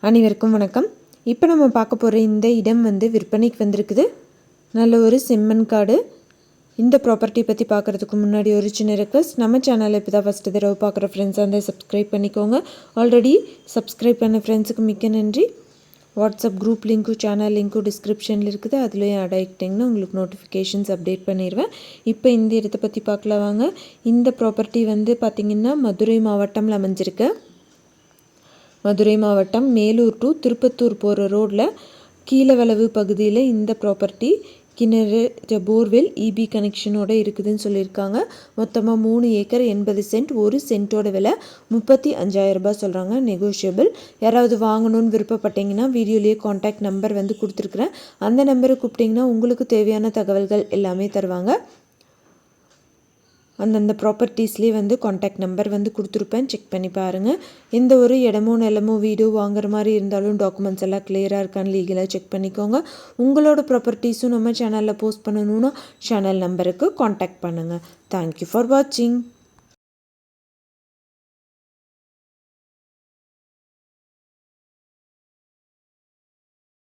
அனைவருக்கும் வணக்கம். இப்போ நம்ம பார்க்க போகிற இந்த இடம் விற்பனைக்கு வந்திருக்குது. நல்ல ஒரு செம்மண் காடு. இந்த ப்ராப்பர்ட்டி பற்றி பார்க்குறதுக்கு முன்னாடி ஒரு சின்ன ரெக்வஸ்ட், நம்ம சேனலில் இப்போ தான் ஃபஸ்ட்டு தடவை பார்க்குற ஃப்ரெண்ட்ஸாக இருந்தால் சப்ஸ்கிரைப் பண்ணிக்கோங்க. ஆல்ரெடி சப்ஸ்கிரைப் பண்ண ஃப்ரெண்ட்ஸுக்கு மிக்க நன்றி. வாட்ஸ்அப் குரூப் லிங்க்கும் சேனல் லிங்க்கும் டிஸ்கிரிப்ஷனில் இருக்குது, அதுலேயும் ஆட் ஆகிட்டிங்கன்னா உங்களுக்கு நோட்டிஃபிகேஷன்ஸ் அப்டேட் பண்ணிடுவேன். இப்போ இந்த இடத்தை பற்றி பார்க்கலாம் வாங்க. இந்த ப்ராப்பர்ட்டி பார்த்திங்கன்னா மதுரை மாவட்டம்ல அமைஞ்சிருக்கு. மதுரை மாவட்டம் மேலூர் டு திருப்பத்தூர் போகிற ரோட்டில் கீழவளவு பகுதியில் இந்த ப்ராப்பர்ட்டி கிணறு போர்வெல் இபி கனெக்ஷனோடு இருக்குதுன்னு சொல்லியிருக்காங்க. மொத்தமாக 3 ஏக்கர் 80 சென்ட். ஒரு சென்ட்டோட விலை 35,000 ரூபாய் சொல்கிறாங்க. நெகோஷியபிள். யாராவது வாங்கணும்னு விருப்பப்பட்டீங்கன்னா வீடியோலேயே காண்டாக்ட் நம்பர் கொடுத்துருக்குறேன். அந்த நம்பரை கூப்பிட்டிங்கன்னா உங்களுக்கு தேவையான தகவல்கள் எல்லாமே தருவாங்க. அந்தந்த ப்ராப்பர்ட்டிஸ்லேயே காண்டாக்ட் நம்பர் கொடுத்துருப்பேன், செக் பண்ணி பாருங்கள். எந்த ஒரு இடமோ நிலமோ வீடோ வாங்குற மாதிரி இருந்தாலும் டாக்குமெண்ட்ஸ் எல்லாம் கிளியராக இருக்கான்னு லீகலாக செக் பண்ணிக்கோங்க. உங்களோட ப்ராப்பர்ட்டிஸும் நம்ம சேனலில் போஸ்ட் பண்ணணுன்னா சேனல் நம்பருக்கு காண்டாக்ட் பண்ணுங்கள். தேங்க்யூ ஃபார் வாட்சிங்.